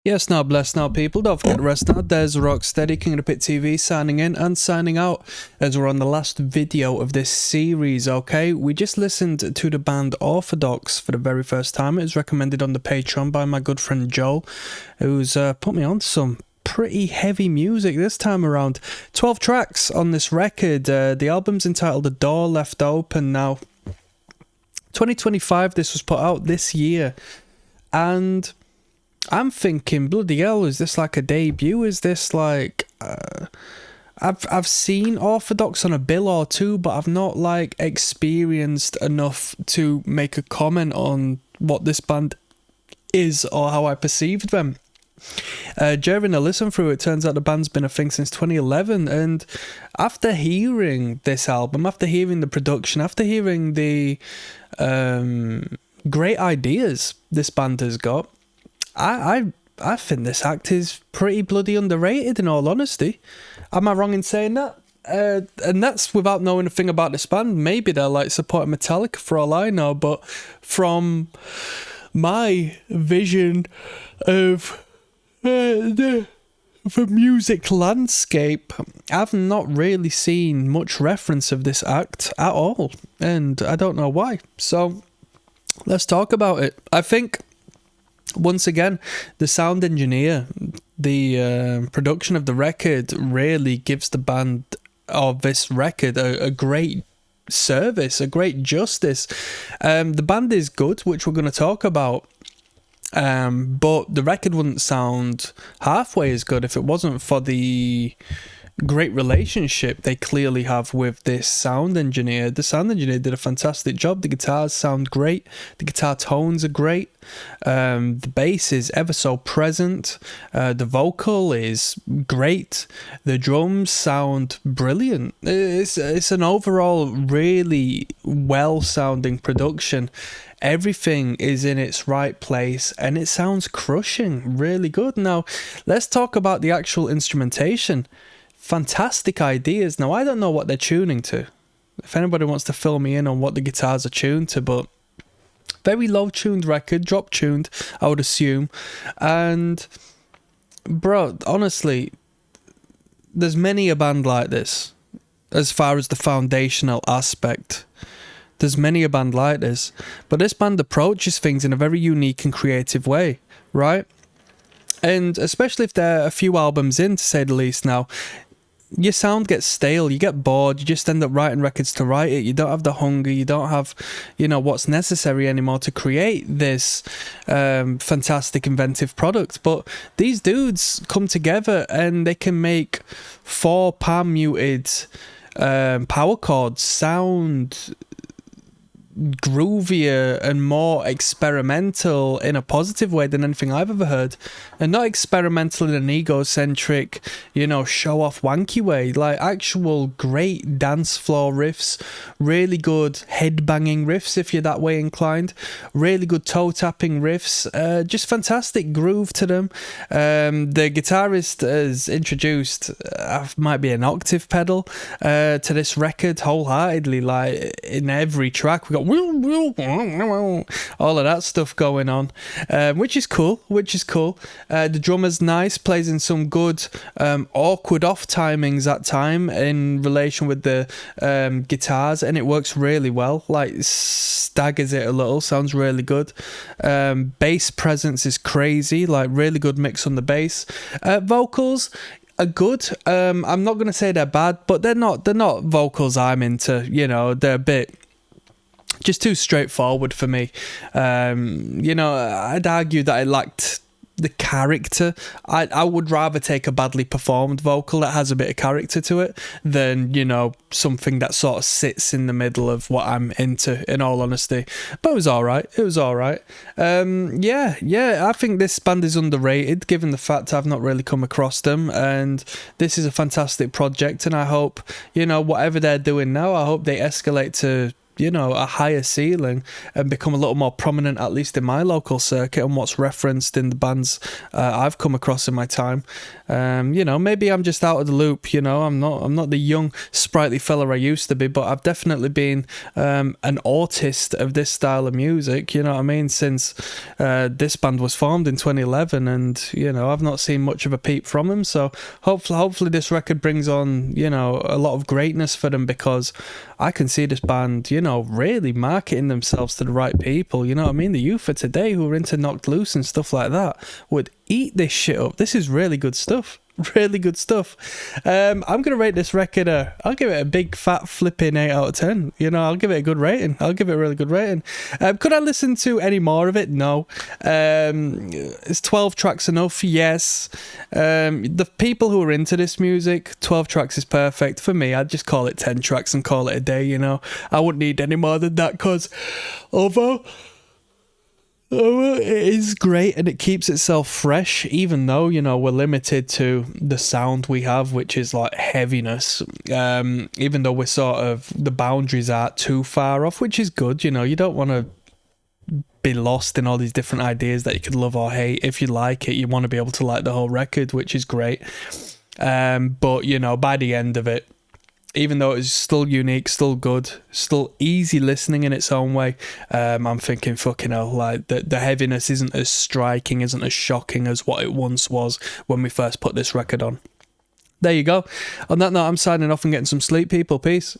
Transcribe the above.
Yes, now bless now people, don't forget to rest now. There's ROCKSTEADY, King of the Pit TV, signing in and signing out as we're on the last video of this series, okay? We just listened to the band Orthodox for the very first time. It was recommended on the Patreon by my good friend Joel, who's put me on to some pretty heavy music this time around. 12 tracks on this record. The album's entitled The Door Left Open. Now, 2025, this was put out this year, and I'm thinking, bloody hell, is this like a debut? Is this like... I've seen Orthodox on a bill or two, but I've not like experienced enough to make a comment on what this band is or how I perceived them. During a listen through, it turns out the band's been a thing since 2011, and after hearing this album, after hearing the production, after hearing the great ideas this band has got, I think this act is pretty bloody underrated, in all honesty. Am I wrong in saying that? And that's without knowing a thing about this band. Maybe they're like supporting Metallica for all I know, but from my vision of the music landscape, I've not really seen much reference of this act at all, and I don't know why. So let's talk about it. I think, once again, the sound engineer, the production of the record really gives the band of this record a great service, a great justice. The band is good, which we're going to talk about, but the record wouldn't sound halfway as good if it wasn't for the great relationship they clearly have with this sound engineer. The sound engineer did a fantastic job. The guitars sound great. The guitar tones are great. The bass is ever so present. The vocal is great. The drums sound brilliant. It's an overall really well-sounding production. Everything is in its right place and it sounds crushing, really good. Now, let's talk about the actual instrumentation. Fantastic ideas. Now, I don't know what they're tuning to. If anybody wants to fill me in on what the guitars are tuned to, but very low tuned record, drop tuned, I would assume. And bro, honestly, there's many a band like this as far as the foundational aspect. There's many a band like this, but this band approaches things in a very unique and creative way, right? And especially if they're a few albums in, to say the least now, your sound gets stale, you get bored, you just end up writing records to write it. You don't have the hunger, you don't have, what's necessary anymore to create this fantastic, inventive product. But these dudes come together and they can make 4 palm muted power chords sound groovier and more experimental in a positive way than anything I've ever heard, and not experimental in an egocentric, show off wanky way. Like actual great dance floor riffs, really good head banging riffs if you're that way inclined, really good toe tapping riffs, just fantastic groove to them. The guitarist has introduced might be an octave pedal to this record wholeheartedly. Like in every track we got all of that stuff going on, which is cool. The drummer's nice, plays in some good awkward off timings at time in relation with the guitars, and it works really well. Like staggers it a little, sounds really good. Bass presence is crazy, like really good mix on the bass. Vocals are good. I'm not gonna say they're bad, but they're not vocals I'm into. They're a bit just too straightforward for me. I'd argue that it lacked the character. I would rather take a badly performed vocal that has a bit of character to it than, something that sort of sits in the middle of what I'm into, in all honesty. But it was alright. I think this band is underrated, given the fact I've not really come across them, and this is a fantastic project, and I hope, whatever they're doing now, I hope they escalate to a higher ceiling and become a little more prominent, at least in my local circuit, and what's referenced in the bands I've come across in my time. Maybe I'm just out of the loop. I'm not the young sprightly fella I used to be, but I've definitely been an artist of this style of music, you know what I mean, since this band was formed in 2011, and I've not seen much of a peep from them. So hopefully this record brings on a lot of greatness for them, because I can see this band really marketing themselves to the right people. You know what I mean? The youth of today who are into Knocked Loose and stuff like that would eat this shit up. This is really good stuff. Really good stuff. I'm gonna rate this record I'll give it a big fat flipping 8 out of 10. I'll give it a good rating. I'll give it a really good rating. Could I listen to any more of it? No. Is 12 tracks enough? Yes. The people who are into this music, 12 tracks is perfect. For me, I'd just call it 10 tracks and call it a day. I wouldn't need any more than that, because although it is great and it keeps itself fresh, even though we're limited to the sound we have, which is like heaviness, even though we're sort of, the boundaries aren't too far off, which is good. You don't want to be lost in all these different ideas that you could love or hate. If you like it, you want to be able to like the whole record, which is great. But by the end of it, even though it's still unique, still good, still easy listening in its own way, I'm thinking, fucking hell, like the heaviness isn't as striking, isn't as shocking as what it once was when we first put this record on. There you go. On that note, I'm signing off and getting some sleep, people. Peace.